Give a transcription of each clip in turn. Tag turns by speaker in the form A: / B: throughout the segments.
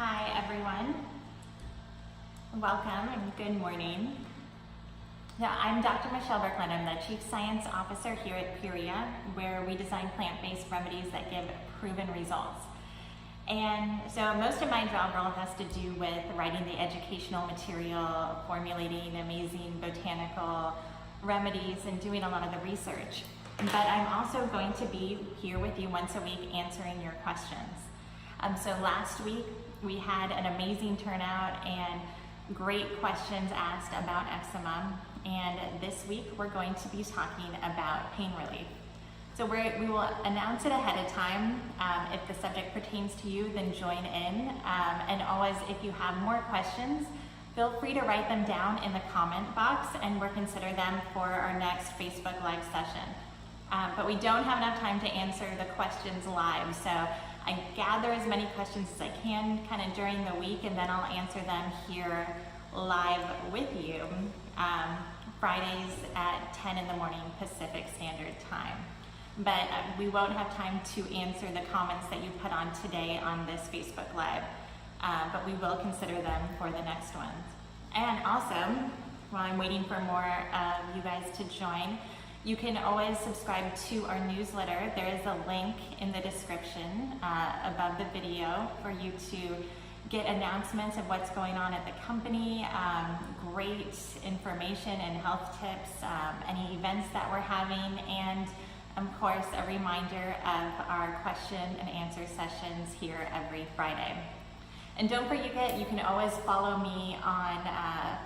A: Hi everyone, welcome and good morning. I'm Dr. Michele Burklund. I'm the Chief Science Officer here at Puriya, where we design plant-based remedies that give proven results. And so most of my job role has to do with writing the educational material, formulating amazing botanical remedies, and doing a lot of the research. But I'm also going to be here with you once a week answering your questions. So last week we had an amazing turnout and great questions asked about eczema. And this week we're going to be talking about pain relief. So we will announce it ahead of time. If the subject pertains to you, then join in. And always, if you have more questions, feel free to write them down in the comment box and we'll consider them for our next Facebook Live session. But we don't have enough time to answer the questions live, so I gather as many questions as I can kind of during the week, and then I'll answer them here live with you Fridays at 10 in the morning Pacific Standard Time. But we won't have time to answer the comments that you put on today on this Facebook Live, but we will consider them for the next ones. And also, while I'm waiting for more of you guys to join, you can always subscribe to our newsletter. There is a link in the description above the video for you to get announcements of what's going on at the company, great information and health tips, any events that we're having, and of course a reminder of our question and answer sessions here every Friday. And don't forget, you can always follow me on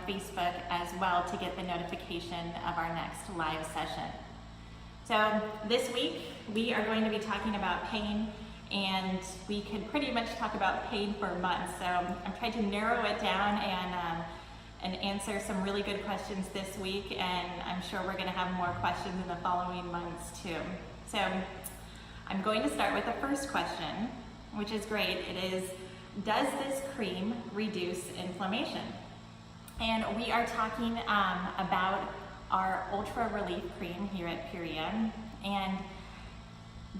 A: Facebook as well to get the notification of our next live session. So this week we are going to be talking about pain, and we could pretty much talk about pain for months. So I'm trying to narrow it down and answer some really good questions this week, and I'm sure we're going to have more questions in the following months too. So I'm going to start with the first question, which is great. It is, does this cream reduce inflammation? And we are talking about our Ultra Relief Cream here at Puriya, and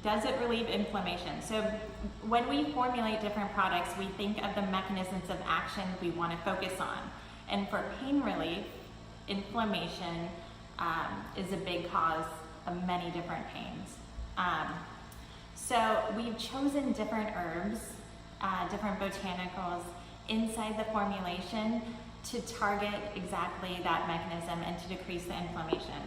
A: does it relieve inflammation? So when we formulate different products, we think of the mechanisms of action we want to focus on. And for pain relief, inflammation is a big cause of many different pains. So we've chosen different herbs, different botanicals inside the formulation to target exactly that mechanism and to decrease the inflammation.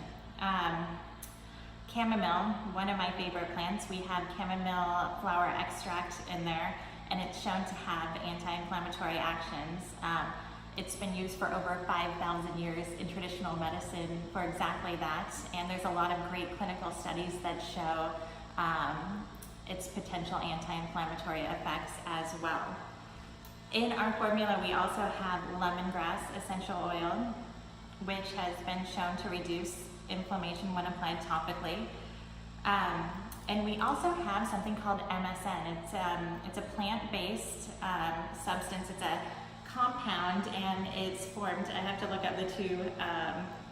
A: Chamomile, one of my favorite plants, we have chamomile flower extract in there, and it's shown to have anti-inflammatory actions. It's been used for over 5,000 years in traditional medicine for exactly that, and there's a lot of great clinical studies that show its potential anti-inflammatory effects as well. In our formula, we also have lemongrass essential oil, which has been shown to reduce inflammation when applied topically. And we also have something called MSM. It's a plant-based substance. It's a compound, and it's formed, I have to look up the two,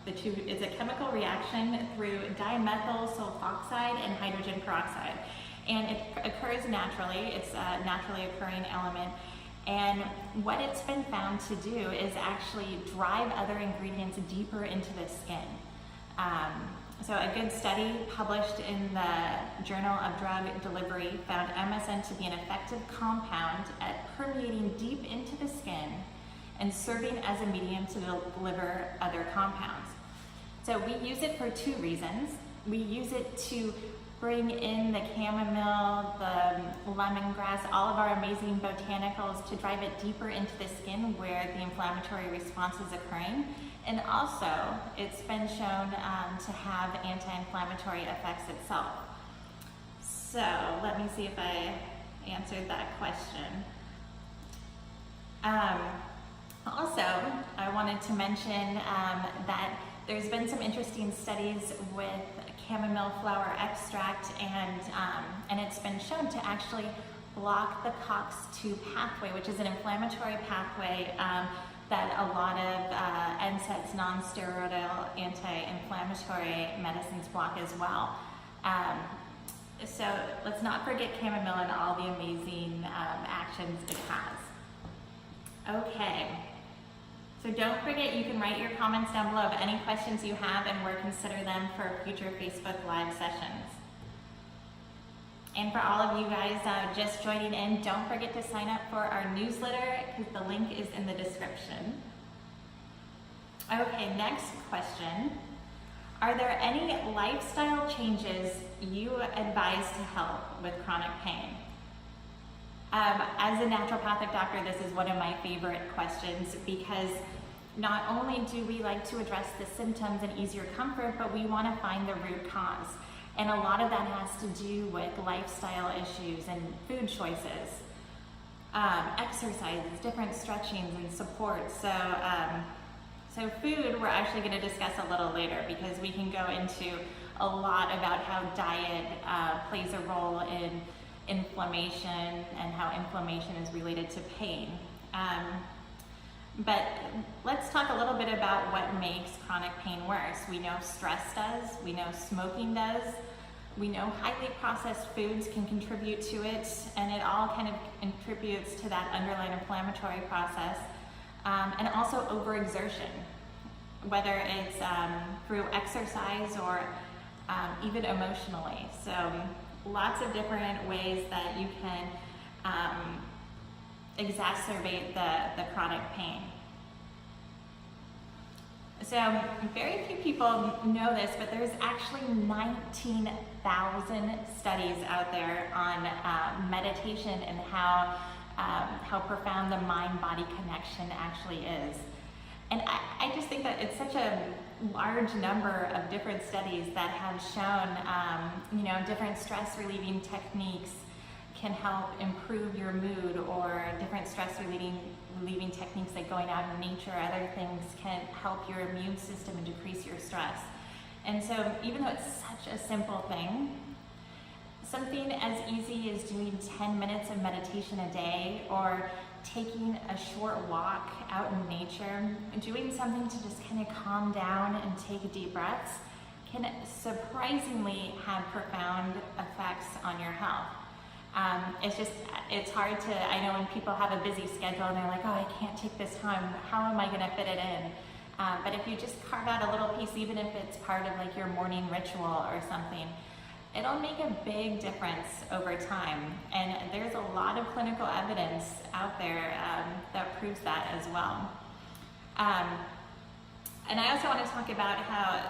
A: it's a chemical reaction through dimethyl sulfoxide and hydrogen peroxide. And it occurs naturally. It's a naturally occurring element. And what it's been found to do is actually drive other ingredients deeper into the skin. So a good study published in the Journal of Drug Delivery found MSM to be an effective compound at permeating deep into the skin and serving as a medium to deliver other compounds. So we use it for two reasons. We use it to bring in the chamomile, the lemongrass, all of our amazing botanicals to drive it deeper into the skin where the inflammatory response is occurring. And also, it's been shown to have anti-inflammatory effects itself. So let me see if I answered that question. Also, I wanted to mention that there's been some interesting studies with chamomile flower extract, and it's been shown to actually block the COX-2 pathway, which is an inflammatory pathway that a lot of NSAIDs, non-steroidal anti-inflammatory medicines block as well. So let's not forget chamomile and all the amazing actions actions it has. Okay, so don't forget you can write your comments down below of any questions you have, and we'll consider them for future Facebook Live sessions. And for all of you guys just joining in, don't forget to sign up for our newsletter because the link is in the description. Okay, next question. Are there any lifestyle changes you advise to help with chronic pain? As a naturopathic doctor, this is one of my favorite questions because not only do we like to address the symptoms and ease your comfort, but we want to find the root cause. And a lot of that has to do with lifestyle issues and food choices, exercises, different stretchings and supports. So food we're actually going to discuss a little later because we can go into a lot about how diet plays a role in inflammation and how inflammation is related to pain. But let's talk a little bit about what makes chronic pain worse. We know stress does, we know smoking does, we know highly processed foods can contribute to it, and it all kind of contributes to that underlying inflammatory process, and also overexertion, whether it's through exercise or even emotionally. So lots of different ways that you can exacerbate the chronic pain. So very few people know this, but there's actually 19,000 studies out there on meditation and how profound the mind-body connection actually is. And I just think that it's such a large number of different studies that have shown, different stress relieving techniques can help improve your mood, or different stress relieving techniques like going out in nature, other things can help your immune system and decrease your stress. And so even though it's such a simple thing, something as easy as doing 10 minutes of meditation a day, or taking a short walk out in nature, doing something to just kind of calm down and take deep breaths, can surprisingly have profound effects on your health. It's hard to, I know when people have a busy schedule and they're like, oh, I can't take this time, how am I going to fit it in? But if you just carve out a little piece, even if it's part of like your morning ritual or something, it'll make a big difference over time. And there's a lot of clinical evidence out there that proves that as well. And I also want to talk about how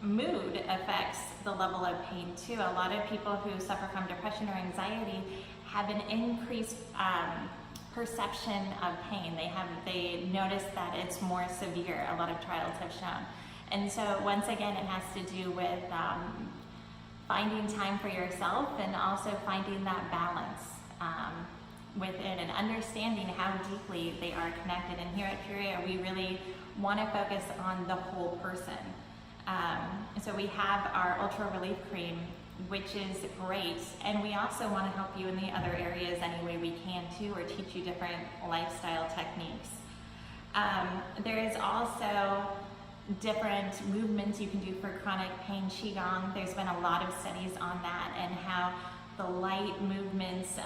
A: mood affects the level of pain too. A lot of people who suffer from depression or anxiety have an increased perception of pain. They notice that it's more severe, a lot of trials have shown. And so once again, it has to do with finding time for yourself and also finding that balance within and understanding how deeply they are connected. And here at Puriya, we really want to focus on the whole person. So we have our Ultra Relief Cream, which is great, and we also want to help you in the other areas any way we can too, or teach you different lifestyle techniques. There is also different movements you can do for chronic pain, Qigong. There's been a lot of studies on that and how the light movements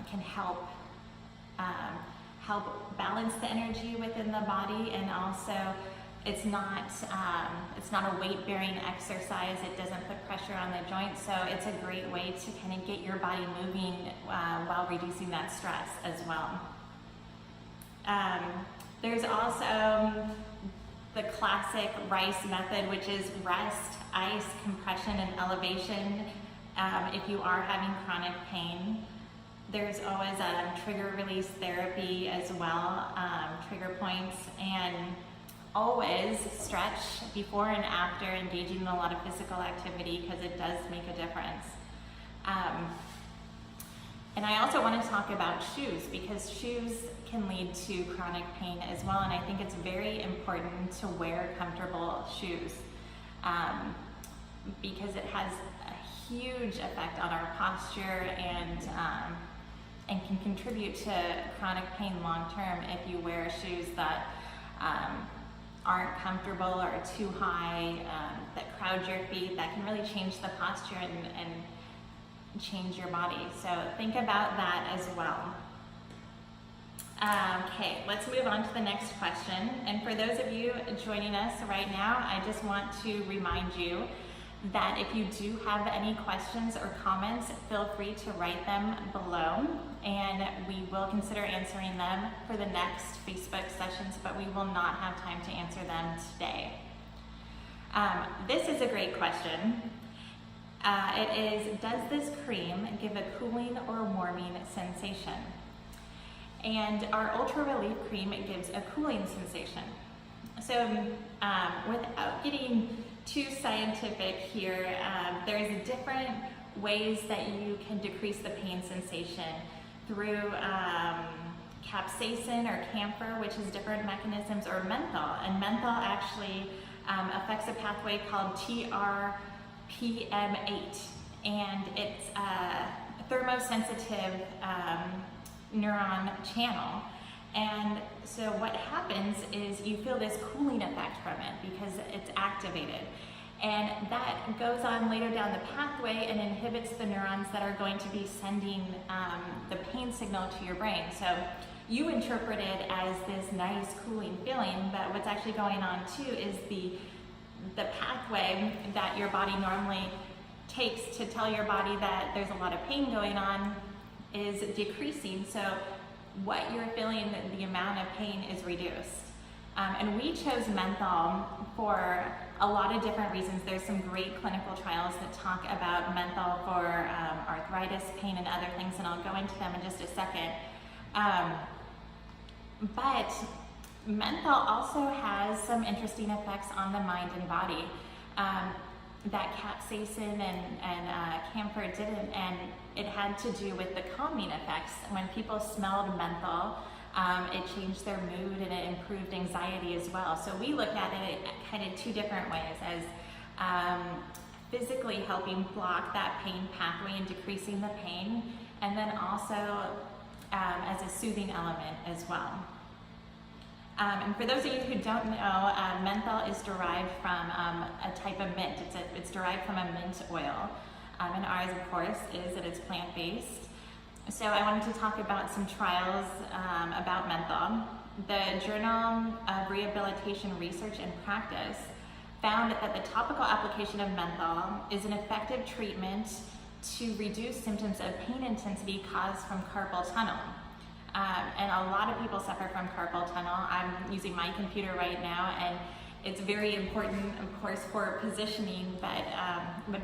A: can help balance the energy within the body, and also it's not a weight-bearing exercise. It doesn't put pressure on the joints, so it's a great way to kind of get your body moving while reducing that stress as well. There's also the classic RICE method, which is rest, ice, compression, and elevation. If you are having chronic pain, there's always a trigger release therapy as well, trigger points, and always stretch before and after engaging in a lot of physical activity, because it does make a difference. And I also want to talk about shoes, because shoes can lead to chronic pain as well, and I think it's very important to wear comfortable shoes because it has a huge effect on our posture and can contribute to chronic pain long term if you wear shoes that aren't comfortable or too high, that crowd your feet. That can really change the posture and change your body. So think about that as well. Okay, let's move on to the next question. And for those of you joining us right now, I just want to remind you that if you do have any questions or comments, feel free to write them below, and we will consider answering them for the next Facebook sessions, but we will not have time to answer them today. This is a great question. It is, does this cream give a cooling or warming sensation? And our Ultra Relief Cream gives a cooling sensation. So without getting too scientific here, there's different ways that you can decrease the pain sensation through capsaicin or camphor, which is different mechanisms, or menthol. And menthol actually affects a pathway called TRPM8, and it's a thermosensitive neuron channel. And so what happens is you feel this cooling effect from it because it's activated. And that goes on later down the pathway and inhibits the neurons that are going to be sending the pain signal to your brain. So you interpret it as this nice cooling feeling, but what's actually going on too is the pathway that your body normally takes to tell your body that there's a lot of pain going on is decreasing. So what you're feeling, the amount of pain is reduced. And we chose menthol for a lot of different reasons. There's some great clinical trials that talk about menthol for arthritis, pain, and other things, and I'll go into them in just a second. But menthol also has some interesting effects on the mind and body that capsaicin and camphor didn't, and it had to do with the calming effects. When people smelled menthol, it changed their mood and it improved anxiety as well. So we look at it kind of two different ways, as physically helping block that pain pathway and decreasing the pain, and then also as a soothing element as well. And for those of you who don't know, menthol is derived from a type of mint. It's derived from a mint oil. And ours, of course, is that it's plant-based. So I wanted to talk about some trials about menthol. The Journal of Rehabilitation Research and Practice found that the topical application of menthol is an effective treatment to reduce symptoms of pain intensity caused from carpal tunnel. And a lot of people suffer from carpal tunnel. I'm using my computer right now, and it's very important, of course, for positioning, but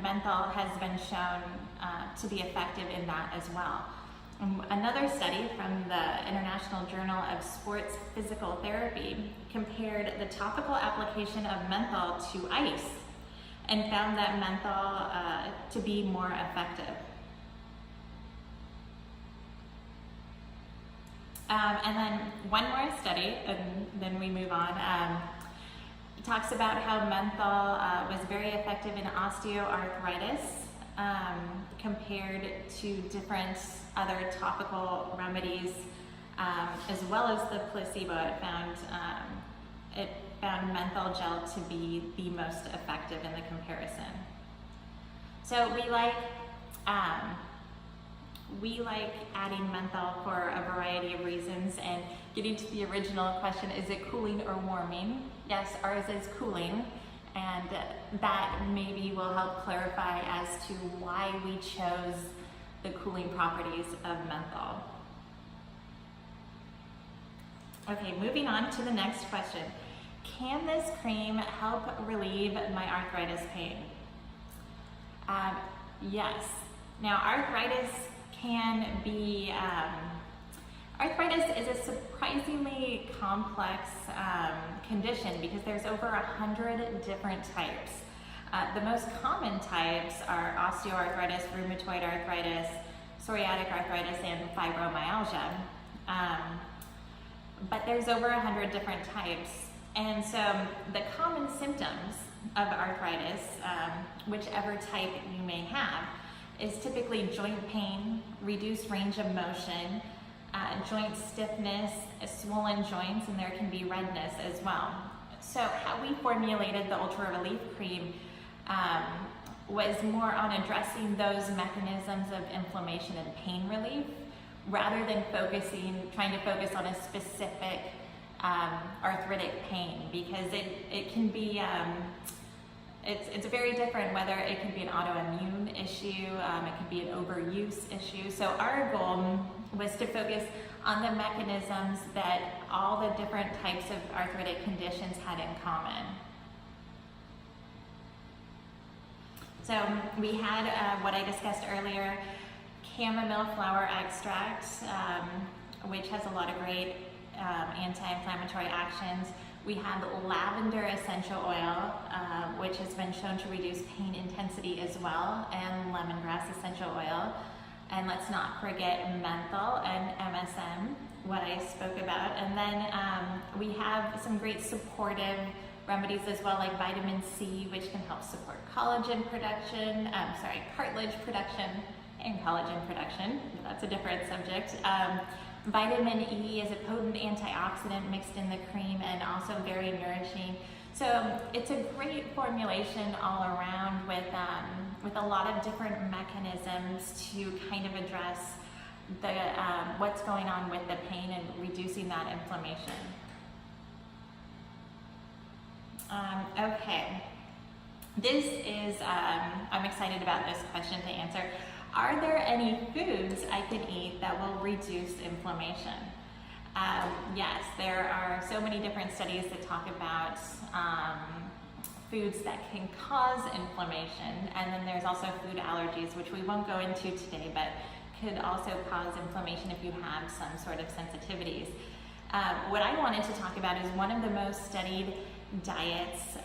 A: menthol has been shown to be effective in that as well. Another study from the International Journal of Sports Physical Therapy compared the topical application of menthol to ice and found that menthol to be more effective. And then one more study, and then we move on. It talks about how menthol was very effective in osteoarthritis compared to different other topical remedies, as well as the placebo. It found menthol gel to be the most effective in the comparison. So we like adding menthol for a variety of reasons, and getting to the original question, is it cooling or warming? Yes, ours is cooling, and that maybe will help clarify as to why we chose the cooling properties of menthol. Okay, moving on to the next question. Can this cream help relieve my arthritis pain? Yes. Now, arthritis is a surprisingly complex condition because there's over 100 different types. The most common types are osteoarthritis, rheumatoid arthritis, psoriatic arthritis, and fibromyalgia. But there's over 100 different types. And so the common symptoms of arthritis, whichever type you may have, is typically joint pain, reduced range of motion, joint stiffness, swollen joints, and there can be redness as well. So how we formulated the Ultra Relief Cream was more on addressing those mechanisms of inflammation and pain relief, rather than trying to focus on a specific arthritic pain, because it can be, it's very different whether it can be an autoimmune issue, it can be an overuse issue. So our goal was to focus on the mechanisms that all the different types of arthritic conditions had in common. So we had what I discussed earlier, chamomile flower extract, which has a lot of great anti-inflammatory actions. We have lavender essential oil, which has been shown to reduce pain intensity as well, and lemongrass essential oil. And let's not forget menthol and MSM, what I spoke about. And then we have some great supportive remedies as well, like vitamin C, which can help support cartilage production, and collagen production. That's a different subject. Vitamin E is a potent antioxidant mixed in the cream and also very nourishing. So it's a great formulation all around with a lot of different mechanisms to kind of address the what's going on with the pain and reducing that inflammation. Okay, this is, I'm excited about this question to answer. Are there any foods I can eat that will reduce inflammation? Yes, there are so many different studies that talk about foods that can cause inflammation, and then there's also food allergies, which we won't go into today, but could also cause inflammation if you have some sort of sensitivities. What I wanted to talk about is one of the most studied diets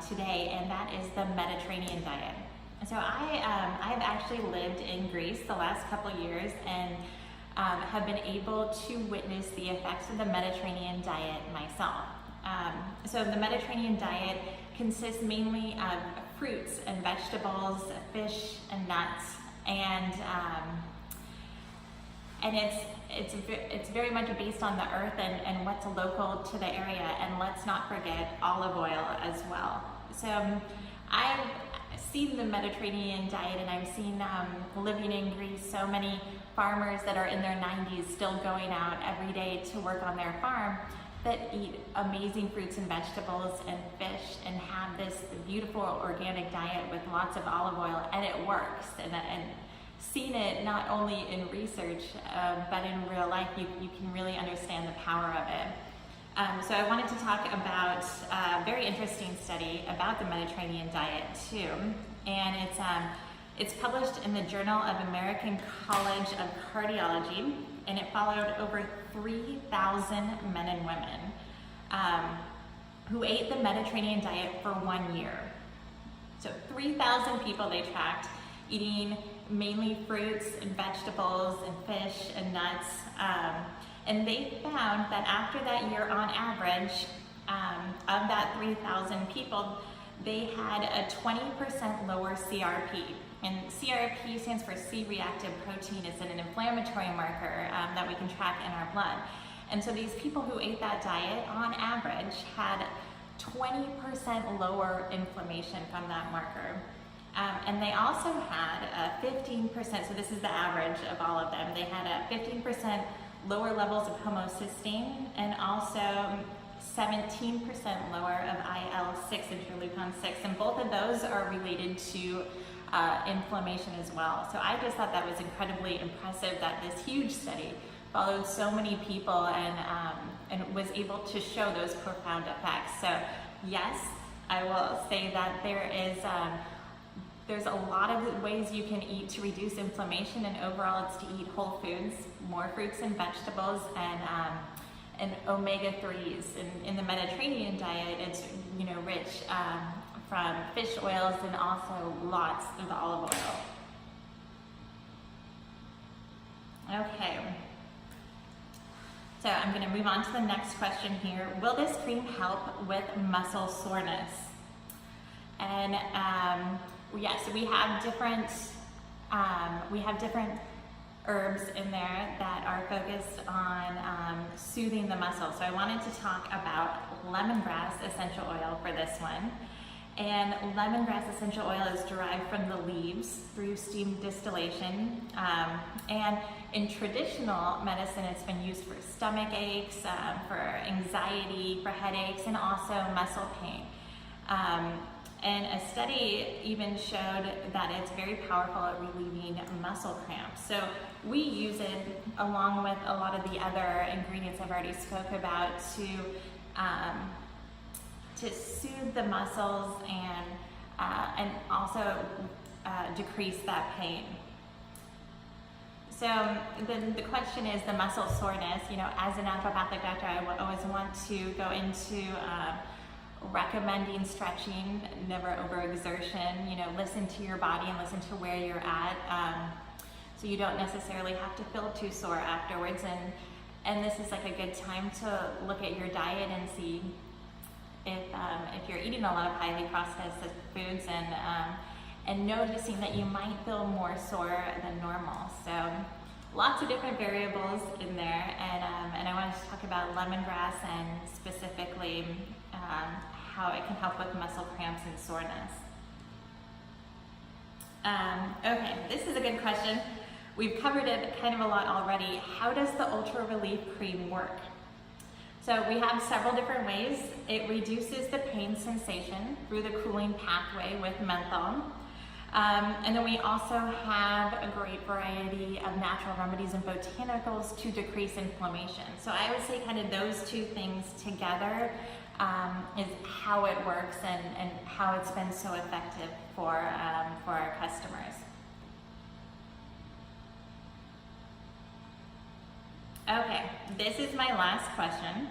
A: today, and that is the Mediterranean diet. So I've actually lived in Greece the last couple years and have been able to witness the effects of the Mediterranean diet myself. So the Mediterranean diet consists mainly of fruits and vegetables, fish and nuts, and it's very much based on the earth and what's local to the area, and let's not forget olive oil as well. So I've seen the Mediterranean diet, and I've seen living in Greece, so many farmers that are in their 90s still going out every day to work on their farm that eat amazing fruits and vegetables and fish and have this beautiful organic diet with lots of olive oil, and it works. And seen it not only in research, but in real life, you can really understand the power of it. So I wanted to talk about a very interesting study about the Mediterranean diet too, and it's published in the Journal of American College of Cardiology, and it followed over 3,000 men and women who ate the Mediterranean diet for 1 year. So 3,000 people they tracked, eating mainly fruits and vegetables and fish and nuts. And they found that after that year, on average, of that 3,000 people, they had a 20% lower CRP. And CRP stands for C-reactive protein. It's an inflammatory marker that we can track in our blood. And so these people who ate that diet, on average, had 20% lower inflammation from that marker. And they also had a 15%, so this is the average of all of them, they had a 15% lower levels of homocysteine, and also 17% lower of IL-6, interleukin-6, and both of those are related to inflammation as well. So I just thought that was incredibly impressive that this huge study followed so many people and was able to show those profound effects. So yes, I will say that there's a lot of ways you can eat to reduce inflammation, and overall it's to eat whole foods, more fruits and vegetables, and omega-3s. In the Mediterranean diet, it's rich from fish oils and also lots of olive oil. Okay, so I'm going to move on to the next question here. Will this cream help with muscle soreness? And yes, we have different herbs in there that are focused on soothing the muscle. So I wanted to talk about lemongrass essential oil for this one. And lemongrass essential oil is derived from the leaves through steam distillation. And in traditional medicine, it's been used for stomach aches, for anxiety, for headaches, and also muscle pain. And a study even showed that it's very powerful at relieving muscle cramps. So we use it along with a lot of the other ingredients I've already spoke about to soothe the muscles and also decrease that pain. So then the question is the muscle soreness. You know, as a naturopathic doctor, I always want to go into recommending stretching, never overexertion. You know, listen to your body and listen to where you're at, so you don't necessarily have to feel too sore afterwards. And this is like a good time to look at your diet and see if you're eating a lot of highly processed foods and noticing that you might feel more sore than normal. So lots of different variables in there, and I wanted to talk about lemongrass and specifically how it can help with muscle cramps and soreness. Okay, this is a good question. We've covered it kind of a lot already. How does the Ultra Relief Cream work? So we have several different ways. It reduces the pain sensation through the cooling pathway with menthol. And then we also have a great variety of natural remedies and botanicals to decrease inflammation. So I would say kind of those two things together is how it works and how it's been so effective for our customers. Okay, this is my last question,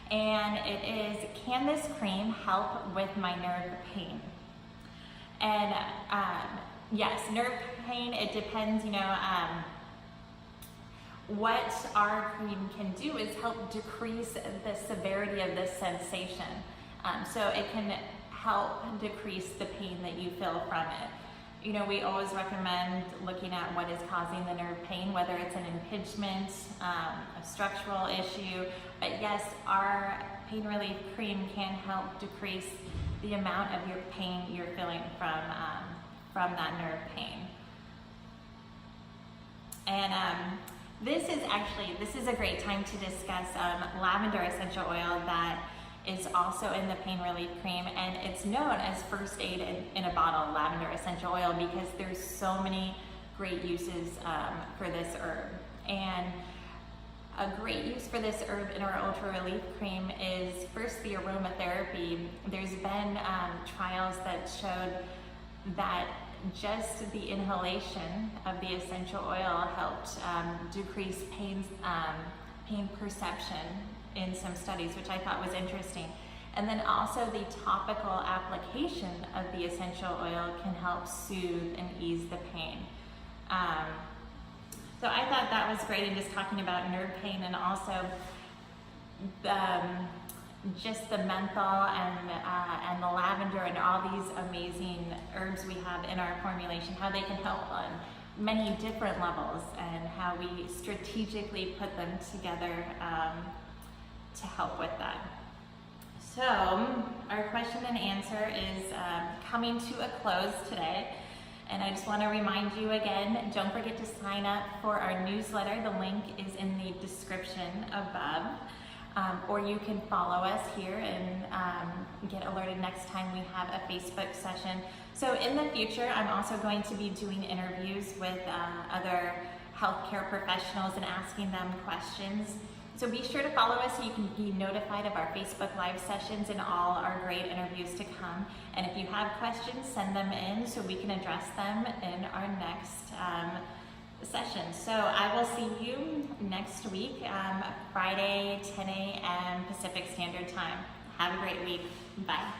A: and it is, can this cream help with my nerve pain? And yes, nerve pain, it depends, you know, what our cream can do is help decrease the severity of this sensation. So it can help decrease the pain that you feel from it. You know, we always recommend looking at what is causing the nerve pain, whether it's an impingement, a structural issue. But yes, our pain relief cream can help decrease the amount of your pain you're feeling from that nerve pain. And this is a great time to discuss lavender essential oil that is also in the pain relief cream, and it's known as first aid in a bottle, lavender essential oil, because there's so many great uses for this herb. And a great use for this herb in our Ultra Relief Cream is first the aromatherapy. There's been trials that showed that just the inhalation of the essential oil helped decrease pain perception in some studies, which I thought was interesting. And then also the topical application of the essential oil can help soothe and ease the pain. So I thought that was great in just talking about nerve pain, and also just the menthol and the lavender and all these amazing herbs we have in our formulation, how they can help on many different levels, and how we strategically put them together to help with that. So our question and answer is coming to a close today. And I just want to remind you again, don't forget to sign up for our newsletter. The link is in the description above. Or you can follow us here and get alerted next time we have a Facebook session. So in the future, I'm also going to be doing interviews with other healthcare professionals and asking them questions. So be sure to follow us so you can be notified of our Facebook Live sessions and all our great interviews to come. And if you have questions, send them in so we can address them in our next session. So I will see you next week, Friday, 10 a.m. Pacific Standard Time. Have a great week. Bye.